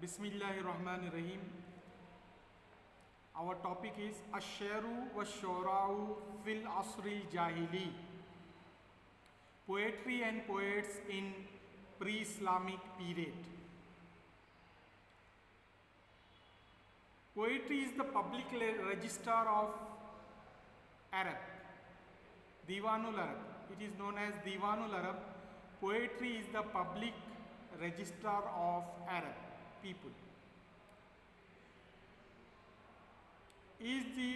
Bismillahirrahmanirrahim. Our topic is Ash-Sha'ru wa Shura'u fil Asril Jahili. Poetry and poets in pre-Islamic period. Poetry is the public register of Arab. Diwanul Arab. It is known as Diwanul Arab. Poetry is the public register of Arab people. Is the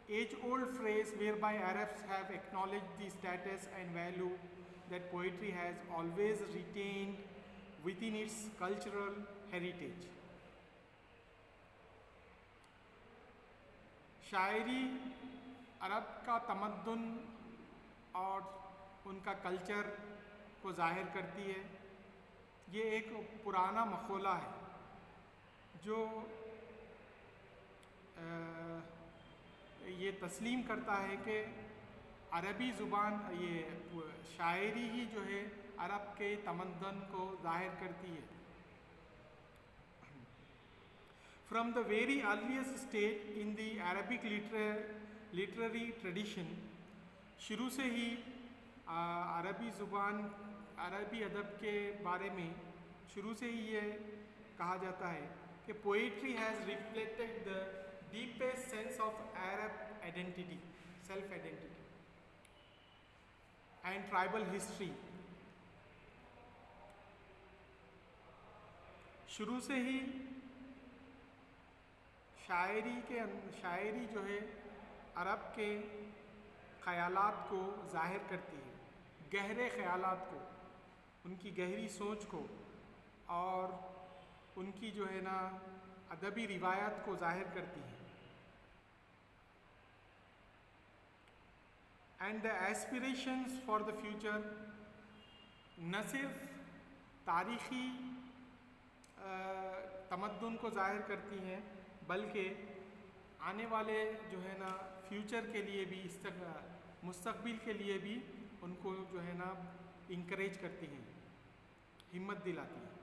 age-old phrase whereby Arabs have acknowledged the status and value that poetry has always retained within its cultural heritage. शायरी अरब का तमद्दुन और उनका culture को ज़ाहिर करती है। ये एक पुराना मखौला है जो ये तस्लीम करता है कि अरबी ज़ुबान ये शायरी ही जो है अरब के तमद्दुन को ज़ाहिर करती है। From the very earliest stage in the Arabic literary tradition, शुरू से ही अरबी ज़ुबान अरबी अदब के बारे में शुरू से ही ये कहा जाता है कि poetry has reflected the deepest sense of Arab identity, self identity and tribal history. शुरू से ही शायरी जो है अरब के ख़यालात को ज़ाहिर करती है, गहरे ख़यालात को, उनकी गहरी सोच को और उनकी जो है ना अदबी रिवायत को ज़ाहिर करती है। And the aspirations for the future न सिर्फ तारीख़ी तमद्दुन को ज़ाहिर करती हैं बल्कि आने वाले जो है ना फ्यूचर के लिए भी मुस्तक़बिल के लिए भी उनको जो है ना इंकरेज करती हैं, हिम्मत दिलाती हैं।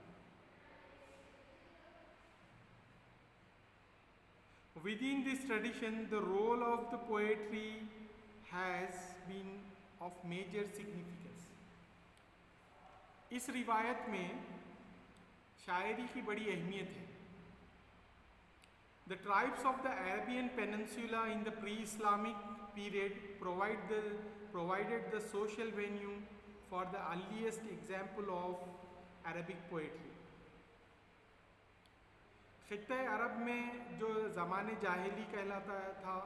Within this tradition, the role of the poetry has been of major significance. इस रिवायत में शायरी की बड़ी अहमियत है। The tribes of the Arabian Peninsula in the pre-Islamic period provided the social venue for the earliest example of Arabic poetry. ख़ित्ते अरब में जो ज़माने जाहिली कहलाता था,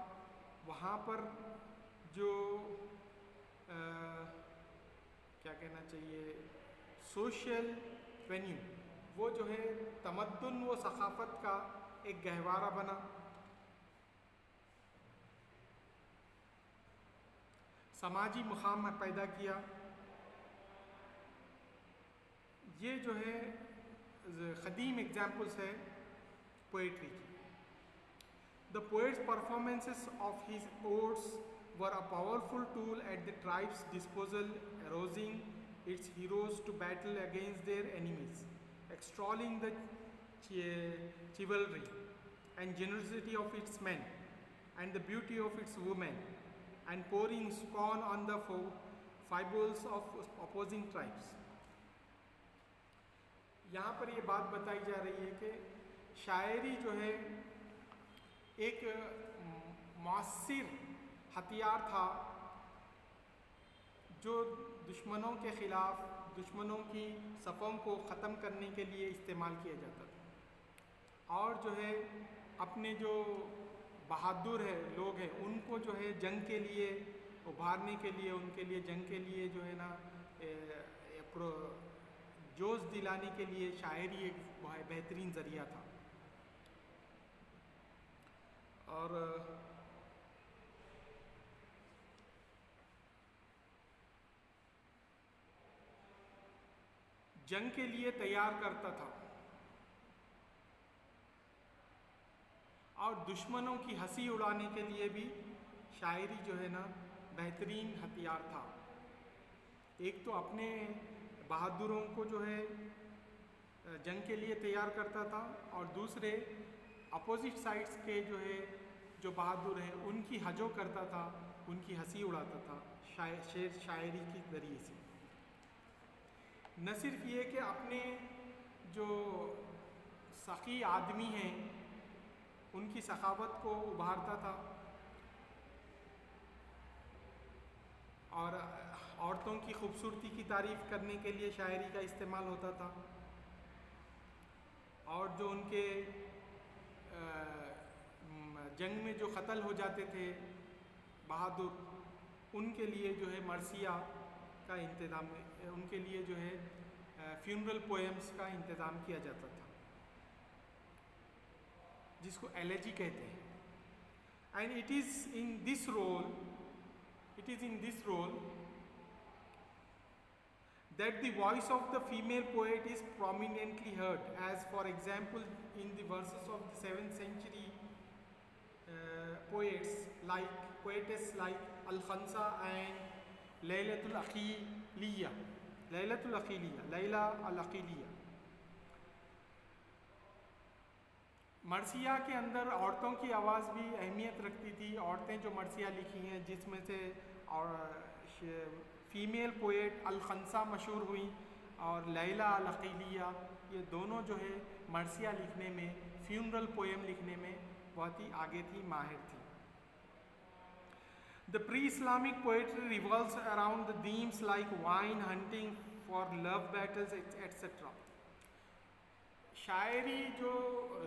वहाँ पर जो क्या कहना चाहिए सोशल वेन्यू, वो जो है तमद्दुन व सक़ाफ़त का एक गहवारा बना। समाजी मुकाम पैदा किया। ये जो है क़दीम एग्जाम्पल्स है पोइट्री की। The poet's performances of his odes were a powerful tool at the tribe's disposal, arousing its heroes to battle against their enemies, extolling the chivalry and generosity of its men and the beauty of its women, and pouring scorn on the foibles of opposing tribes. यहाँ पर ये बात बताई जा रही है कि शायरी जो है एक मौसर हथियार था जो दुश्मनों के ख़िलाफ़, दुश्मनों की सफ़ों को ख़त्म करने के लिए इस्तेमाल किया जाता था। और जो है अपने जो बहादुर है लोग हैं उनको जो है जंग के लिए उभारने के लिए, उनके लिए जंग के लिए जो है ना जोश दिलाने के लिए शायरी एक बेहतरीन ज़रिया था। और जंग के लिए तैयार करता था और दुश्मनों की हंसी उड़ाने के लिए भी शायरी जो है ना बेहतरीन हथियार था। एक तो अपने बहादुरों को जो है जंग के लिए तैयार करता था, और दूसरे अपोजिट साइड्स के जो है जो बहादुर हैं उनकी हजो करता था, उनकी हंसी उड़ाता था शेर शायरी के ज़रिए से। न सिर्फ ये कि अपने जो सखी आदमी हैं उनकी सखावत को उभारता था, और औरतों की खूबसूरती की तारीफ़ करने के लिए शायरी का इस्तेमाल होता था, और जो उनके जंग में जो कत्ल हो जाते थे बहादुर, उनके लिए जो है मरसिया का इंतज़ाम, उनके लिए जो है फ्यूनरल पोएम्स का इंतज़ाम किया जाता था, जिसको एलेजी कहते हैं। And it is in this role that the voice of the female poet is prominently heard, as for example in the verses of the 7th century poetess like Al-Khansa and Layla al-Aqiliya. मरसिया के अंदर औरतों की आवाज़ भी अहमियत रखती थी। औरतें जो मरसिया लिखी हैं, जिसमें से और फीमेल पोएट अल-खंसा मशहूर हुई और लैला अल-अक़ीलिया, ये दोनों जो है मरसिया लिखने में, फ्यूनरल पोएम लिखने में बहुत ही आगे थी, माहिर थी। The pre Islamic poetry revolves around the themes like wine, hunting for love battles etcetera. शायरी जो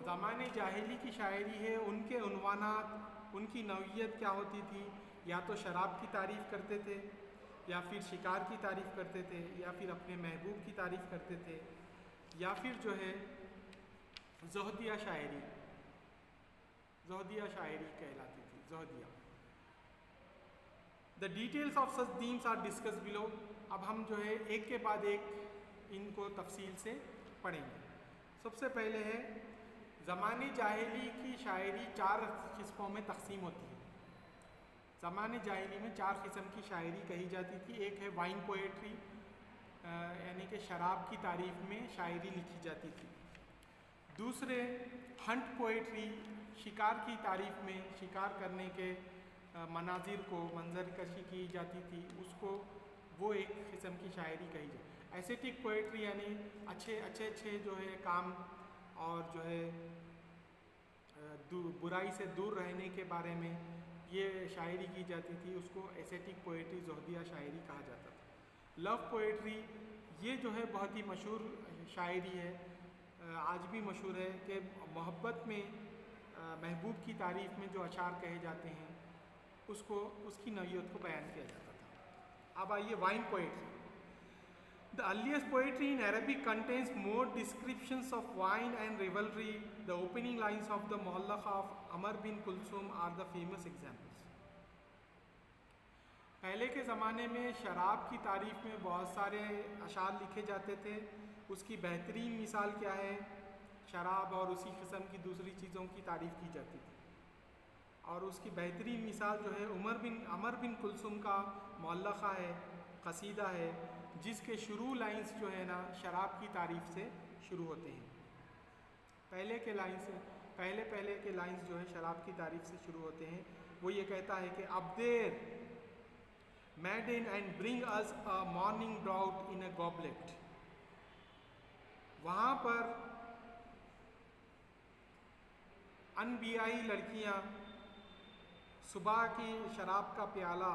ज़माने जाहिली की शायरी है, उनके उन्वानात, उनकी नौइयत क्या होती थी, या तो शराब की तारीफ़ करते थे, या फिर शिकार की तारीफ़ करते थे, या फिर अपने महबूब की तारीफ़ करते थे, या फिर जो है ज़ोहदिया शायरी कहलाती थी, ज़ोहदिया। The details of such themes are discuss below. अब हम जो है एक के बाद एक इनको तफसील से पढ़ेंगे। सबसे पहले है ज़माने जाहिली की शायरी 4 किस्मों में तकसीम होती है। ज़माने जाहिली में 4 किस्म की शायरी कही जाती थी। एक है वाइन पोएट्री, यानी कि शराब की तारीफ़ में शायरी लिखी जाती थी। दूसरे हंट पोएट्री, शिकार की तारीफ़ में, शिकार करने के मनाजिर को मंजर कशी की जाती थी, उसको वो एक किस्म की शायरी कही जाती। एस्थेटिक पोएट्री यानी अच्छे जो है काम और जो है बुराई से दूर रहने के बारे में ये शायरी की जाती थी, उसको एस्थेटिक पोएट्री, ज़ोहदिया शायरी कहा जाता था। लव पोएट्री, ये जो है बहुत ही मशहूर शायरी है, आज भी मशहूर है, कि मोहब्बत में महबूब की तारीफ़ में जो अशार कहे जाते हैं, उसको, उसकी नौइयत को बयान किया जाता था। अब आइए wine poetry. The earliest poetry in Arabic contains more descriptions of wine and revelry. The opening lines of the Mu'allakha of Amr bin Kulsum are the famous examples. पहले के ज़माने में शराब की तारीफ़ में बहुत सारे अशार लिखे जाते थे। उसकी बेहतरीन मिसाल क्या है? शराब और उसी किस्म की दूसरी चीज़ों की तारीफ़ की जाती थी, और उसकी बेहतरीन मिसाल जो है अमर बिन कुलसुम का मुअल्लक़ा है, कसीदा है, जिसके शुरू लाइंस जो है ना शराब की तारीफ़ से शुरू होते हैं। पहले के लाइंस जो है शराब की तारीफ़ से शुरू होते हैं। वो ये कहता है कि अब dear maiden and bring us a morning draught in a goblet. वहाँ पर अनबियाई लड़कियाँ सुबह की शराब का प्याला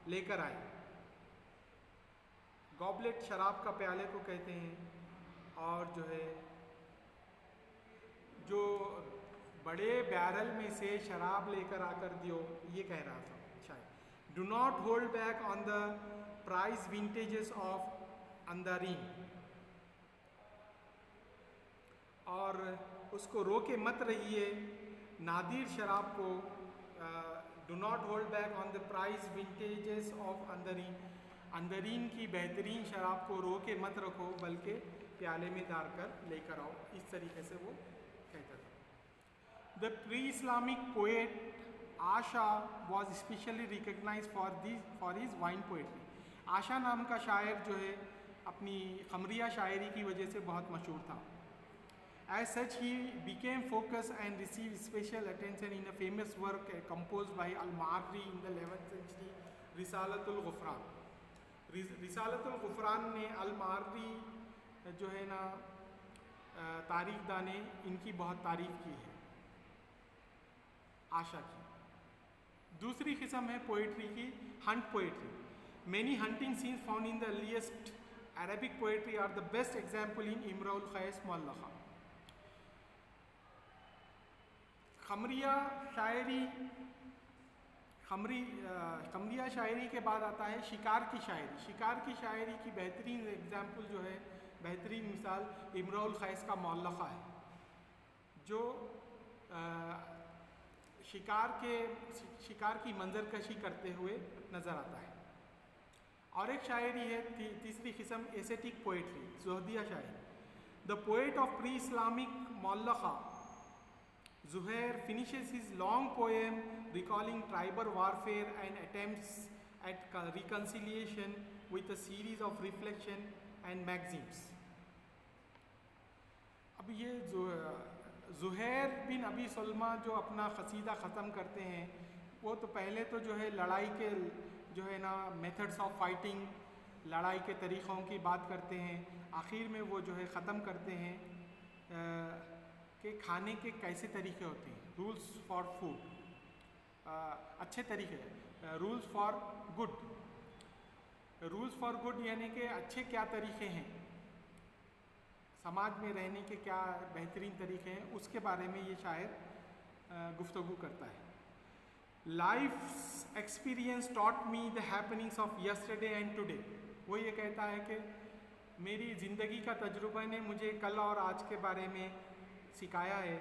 लेकर आए। गॉबलेट शराब का प्याले को कहते हैं, और जो है जो बड़े बैरल में से शराब लेकर आकर दियो, ये कह रहा था शायद। Do not hold back on the prize vintages of Andarin, और उसको रोके मत रहिए नादिर शराब को। Do not hold back on the prize vintages of Andarin, Andarin की बेहतरीन शराब को रोके मत रखो, बल्कि प्याले में डाल कर लेकर आओ। इस तरीके से वो कहता था। The pre Islamic poet Asha was specially recognise for his wine poetry. Asha नाम का शायर जो है अपनी खमरिया शायरी की वजह से बहुत मशहूर था। As such, he became focused and received special attention in a famous work composed by Al-Ma'arri in the 11th century, Risalatul Ghufran. रिसालतुल Gufran ने अल-मार्री जो है ना तारीख दाने इनकी बहुत तारीफ की है, आशा की। दूसरी किस्म है पोइट्री की, Hunt poetry. Many hunting scenes found in the earliest Arabic poetry are the best example in Imrul Qais Mu'allakha. खमरिया शायरी के बाद आता है शिकार की शायरी। शिकार की शायरी की बेहतरीन एग्जाम्पल जो है, बेहतरीन मिसाल इमरुल क़ैस का मुअल्लक़ा है, जो शिकार की मंजरकशी करते हुए नज़र आता है। और एक शायरी है तीसरी किस्म, एसेटिक पोइट्री, ज़ुहदिया शायरी। The poet of pre Islamic मुअल्लक़ा Zuhair finishes his long poem recalling tribal warfare and attempts at reconciliation with a series of reflection and maxims. अब ये ज़ुहैर बिन अबी सलमा जो अपना क़सीदा ख़त्म करते हैं, वो तो पहले तो जो है लड़ाई के जो है ना मेथड्स ऑफ फाइटिंग, लड़ाई के तरीक़ों की बात करते हैं। आखिर में वो जो है ख़त्म करते हैं कि खाने के कैसे तरीके होते हैं, रूल्स फॉर फूड, अच्छे तरीके, rules for good. Rules for good यानी कि अच्छे क्या तरीके हैं, समाज में रहने के क्या बेहतरीन तरीके हैं, उसके बारे में ये शायर गुफ्तगू करता है। Life experience taught me the happenings of yesterday and today. वो ये कहता है कि मेरी ज़िंदगी का तजुर्बा ने मुझे कल और आज के बारे में सिखाया है।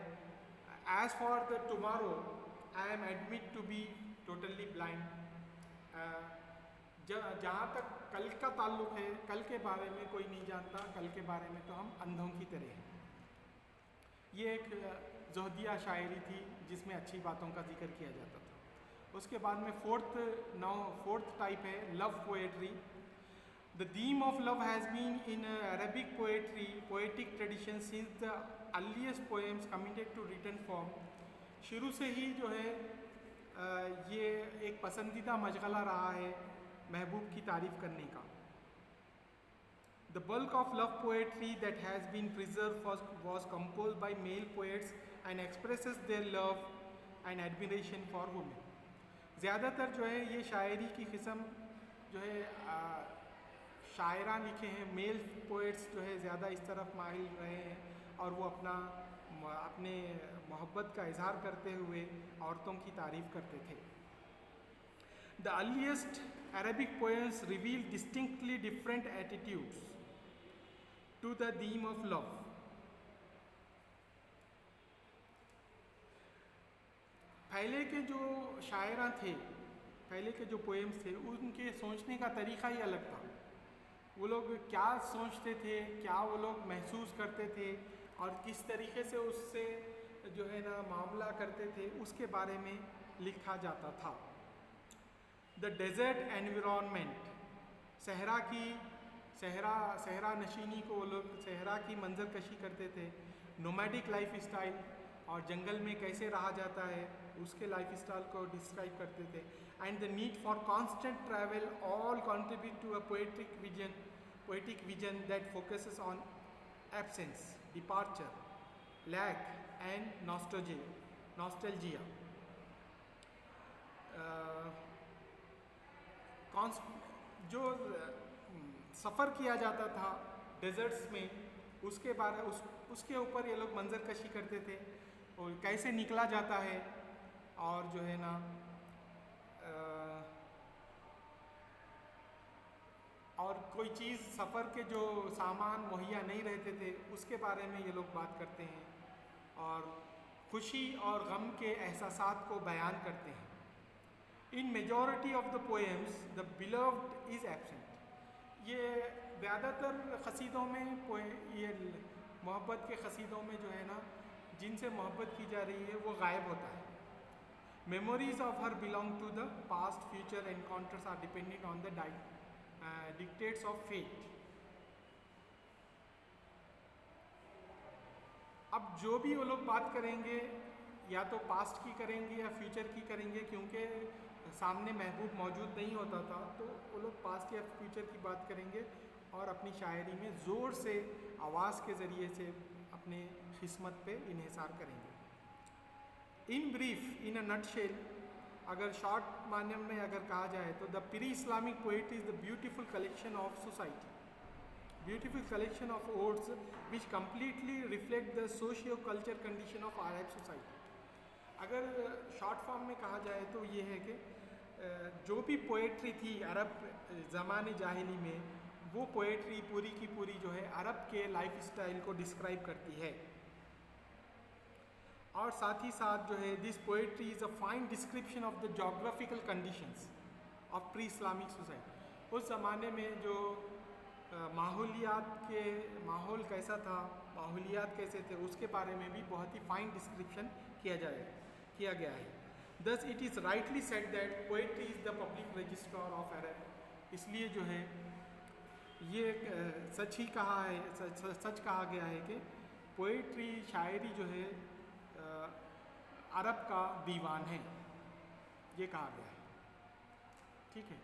As for the tomorrow I am admit to be totally blind. जहाँ तक कल का ताल्लुक़ है, कल के बारे में कोई नहीं जानता, कल के बारे में तो हम अंधों की तरह हैं। ये एक ज़ुहदिया शायरी थी जिसमें अच्छी बातों का जिक्र किया जाता था। उसके बाद में फोर्थ टाइप है love poetry. The theme of love has been in Arabic poetic tradition since the earliest poems committed to written form. शुरू से ही जो है ये एक पसंदीदा मशगला रहा है महबूब की तारीफ़ करने का। The bulk of love poetry that has been preserved was composed by male poets and expresses their love and admiration for women. ज़्यादातर जो है ये शायरी की किस्म जो है शायरा लिखे हैं, मेल पोएट्स जो है ज़्यादा इस तरफ माहिल रहे हैं और वो अपने मोहब्बत का इजहार करते हुए औरतों की तारीफ़ करते थे। The earliest Arabic poems reveal distinctly different attitudes to the theme of love. पहले के जो शायरा थे, पहले के जो पोएम्स थे, उनके सोचने का तरीक़ा ही अलग था। वो लोग क्या सोचते थे, क्या वो लोग महसूस करते थे और किस तरीके से उससे जो है ना मामला करते थे, उसके बारे में लिखा जाता था। द डेजर्ट एनवायरनमेंट, सहरा नशीनी को वो लोग सहरा की मंजरकशी करते थे। नोमैडिक लाइफ स्टाइल और जंगल में कैसे रहा जाता है उसके लाइफ स्टाइल को डिस्क्राइब करते थे। And the need for constant travel all contribute to a poetic vision that focuses on absence, departure, lack and nostalgia. जो सफ़र किया जाता था डेजर्ट्स में, उसके ऊपर ये लोग मंजरकशी करते थे और कैसे निकला जाता है और जो है ना और कोई चीज़ सफ़र के जो सामान मुहैया नहीं रहते थे उसके बारे में ये लोग बात करते हैं और खुशी और गम के एहसासात को बयान करते हैं। इन majority of the poems the beloved is absent. ये ज़्यादातर क़सीदों में ये मोहब्बत के क़सीदों में जो है ना जिनसे मोहब्बत की जा रही है वो गायब होता है। Memories of her belong to the past, future encounters are dependent on the dictates of fate. अब जो भी वो लोग बात करेंगे या तो पास्ट की करेंगे या फ्यूचर की करेंगे, क्योंकि सामने महबूब मौजूद नहीं होता था, तो वो लोग पास्ट या फ्यूचर की बात करेंगे और अपनी शायरी में ज़ोर से आवाज़ के ज़रिए से अपने किस्मत पे इन्हिसार करेंगे। In brief, in a nutshell, अगर शॉर्ट माध्यम में अगर कहा जाए तो the pre Islamic poetry is the beautiful collection of society, beautiful collection of odes which completely reflect the socio-culture condition of Arab society। अगर शॉर्ट फॉर्म में कहा जाए तो ये है कि जो भी पोएट्री थी अरब ज़माने जाहिली में, वो पोएट्री पूरी की पूरी जो है अरब के लाइफ स्टाइल को डिस्क्राइब करती है। और साथ ही साथ जो है this poetry is a fine description of the geographical conditions of pre Islamic society. उस ज़माने में जो माहौल कैसा था, माहौलियात कैसे थे, उसके बारे में भी बहुत ही फाइन डिस्क्रिप्शन किया गया है। Thus it is rightly said that poetry is the public registrar of Arab. इसलिए जो है ये सच कहा गया है कि पोएट्री, शायरी जो है अरब का दीवान है, ये कहा गया है। ठीक है।